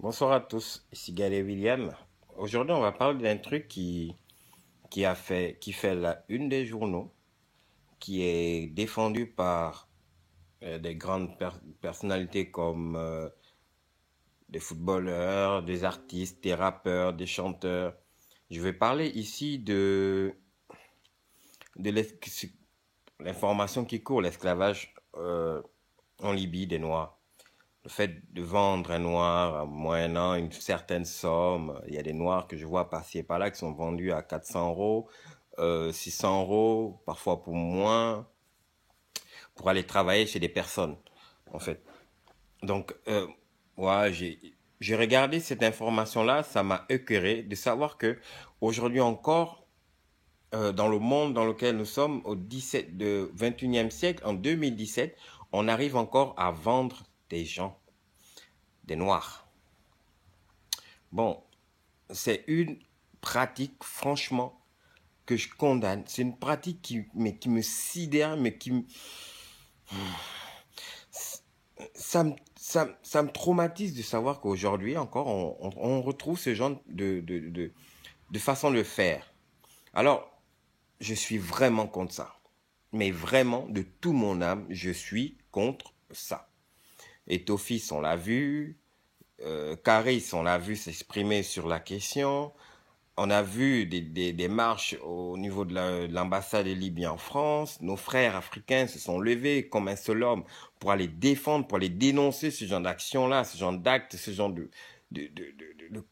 Bonsoir à tous, ici Gary William. Aujourd'hui, on va parler d'un truc qui fait la une des journaux, qui est défendu par des grandes personnalités comme des footballeurs, des artistes, des rappeurs, des chanteurs. Je vais parler ici de l'information qui court, l'esclavage en Libye des Noirs. Le fait de vendre un noir moyennant une certaine somme, il y a des noirs que je vois passer par là qui sont vendus à 400 euros, 600 euros, parfois pour moins, pour aller travailler chez des personnes, en fait. Donc, ouais, j'ai regardé cette information-là, ça m'a écœuré de savoir que aujourd'hui encore, dans le monde dans lequel nous sommes, au 21e siècle, en 2017, on arrive encore à vendre des gens, des noirs. Bon, c'est une pratique, franchement, que je condamne. C'est une pratique qui me sidère, ça me traumatise de savoir qu'aujourd'hui encore, on retrouve ce genre de façon de faire. Alors, je suis vraiment contre ça. Mais vraiment, de tout mon âme, je suis contre ça. Et Tofis, on l'a vu. Caris, on l'a vu s'exprimer sur la question. On a vu des marches au niveau de l'ambassade de Libye en France. Nos frères africains se sont levés comme un seul homme pour aller défendre, pour aller dénoncer ce genre d'action-là, ce genre d'actes, ce genre de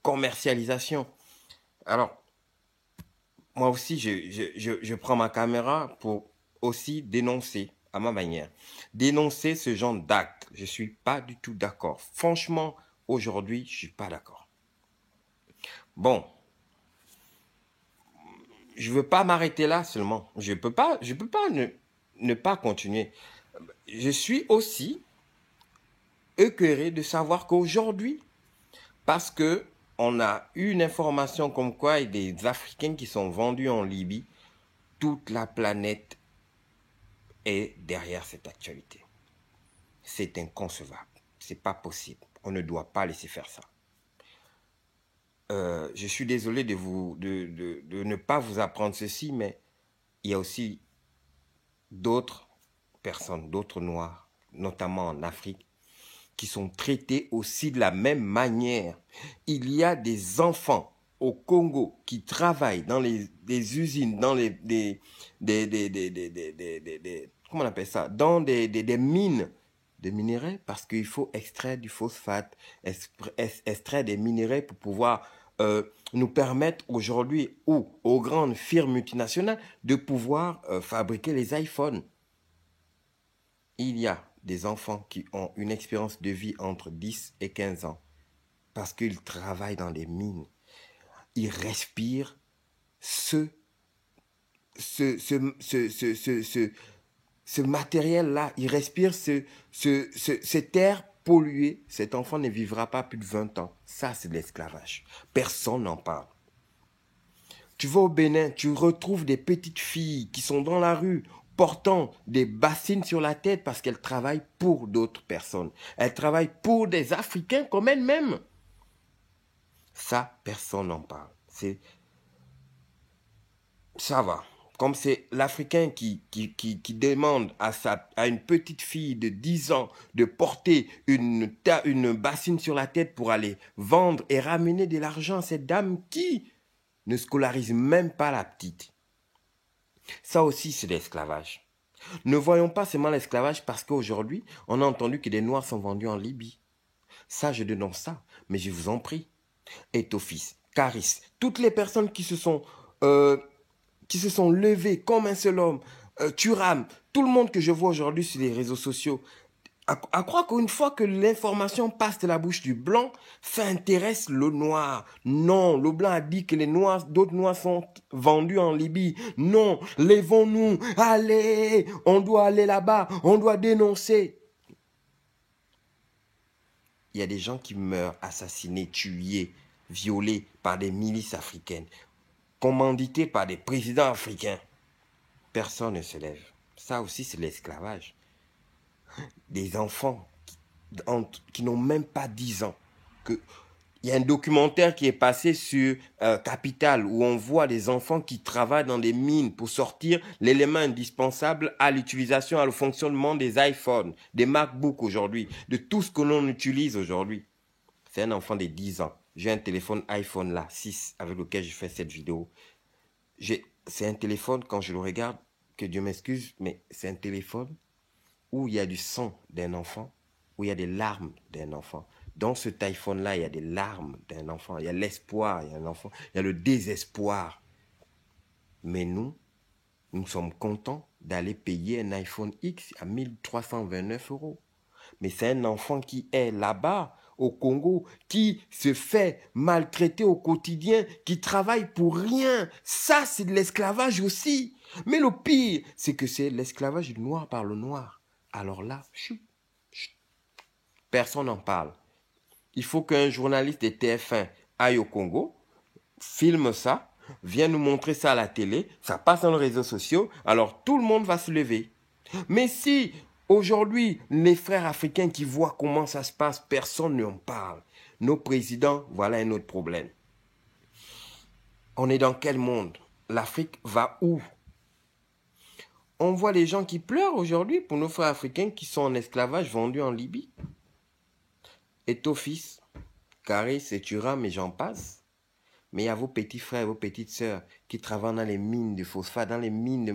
commercialisation. Alors, moi aussi, je prends ma caméra pour aussi dénoncer à ma manière. Dénoncer ce genre d'actes. Je ne suis pas du tout d'accord. Franchement, aujourd'hui, je ne suis pas d'accord. Bon, je veux pas m'arrêter là seulement. Je peux pas ne pas continuer. Je suis aussi écœuré de savoir qu'aujourd'hui, parce que on a eu une information comme quoi il y a des Africains qui sont vendus en Libye, toute la planète est derrière cette actualité. C'est inconcevable. C'est pas possible. On ne doit pas laisser faire ça. Je suis désolé de ne pas vous apprendre ceci, mais il y a aussi d'autres personnes, d'autres noirs, notamment en Afrique, qui sont traités aussi de la même manière. Il y a des enfants au Congo qui travaillent dans des usines, dans comment on appelle ça, dans des mines de minerais, parce qu'il faut extraire du phosphate, extraire des minerais pour pouvoir nous permettre aujourd'hui, ou aux grandes firmes multinationales, de pouvoir fabriquer les iPhones. Il y a des enfants qui ont une expérience de vie entre 10 et 15 ans parce qu'ils travaillent dans les mines. Ils respirent ce, ce matériel-là. Ils respirent cet air pollué. Cet enfant ne vivra pas plus de 20 ans. Ça, c'est de l'esclavage. Personne n'en parle. Tu vas au Bénin, tu retrouves des petites filles qui sont dans la rue portant des bassines sur la tête parce qu'elles travaillent pour d'autres personnes. Elles travaillent pour des Africains comme elles-mêmes. Ça, personne n'en parle. Ça va. Comme c'est l'Africain qui demande à une petite fille de 10 ans de porter une bassine sur la tête pour aller vendre et ramener de l'argent à cette dame qui ne scolarise même pas la petite. Ça aussi, c'est de l'esclavage. Ne voyons pas seulement l'esclavage parce qu'aujourd'hui, on a entendu que des Noirs sont vendus en Libye. Ça, je dénonce ça, mais je vous en prie. Etofis, Caris, toutes les personnes qui se sont levées comme un seul homme, Thuram, tout le monde que je vois aujourd'hui sur les réseaux sociaux, à croire qu'une fois que l'information passe de la bouche du blanc, ça intéresse le noir. Non, le blanc a dit que d'autres noirs sont vendus en Libye. Non, levons-nous, allez, on doit aller là-bas, on doit dénoncer. Il y a des gens qui meurent assassinés, tués, violés par des milices africaines, commandités par des présidents africains. Personne ne se lève. Ça aussi, c'est l'esclavage. Des enfants qui n'ont même pas 10 ans, que Il y a un documentaire qui est passé sur Capital où on voit des enfants qui travaillent dans des mines pour sortir l'élément indispensable à l'utilisation, au fonctionnement des iPhones, des MacBooks aujourd'hui, de tout ce que l'on utilise aujourd'hui. C'est un enfant de 10 ans. J'ai un téléphone iPhone là, 6, avec lequel je fais cette vidéo. C'est un téléphone, quand je le regarde, que Dieu m'excuse, mais c'est un téléphone où il y a du sang d'un enfant, où il y a des larmes d'un enfant. Dans ce iPhone-là, il y a des larmes d'un enfant, il y a l'espoir, il y a un enfant, il y a le désespoir. Mais nous sommes contents d'aller payer un iPhone X à 1329 euros. Mais c'est un enfant qui est là-bas, au Congo, qui se fait maltraiter au quotidien, qui travaille pour rien. Ça, c'est de l'esclavage aussi. Mais le pire, c'est que c'est l'esclavage du noir par le noir. Alors là, personne n'en parle. Il faut qu'un journaliste de TF1 aille au Congo, filme ça, vienne nous montrer ça à la télé, ça passe dans les réseaux sociaux, alors tout le monde va se lever. Mais si aujourd'hui, les frères africains qui voient comment ça se passe, personne n'en parle. Nos présidents, voilà un autre problème. On est dans quel monde? L'Afrique va où? On voit les gens qui pleurent aujourd'hui pour nos frères africains qui sont en esclavage vendus en Libye. Etofis, Caris et Thuram et j'en passe. Mais il y a vos petits frères et vos petites sœurs qui travaillent dans les mines de phosphate, dans les mines de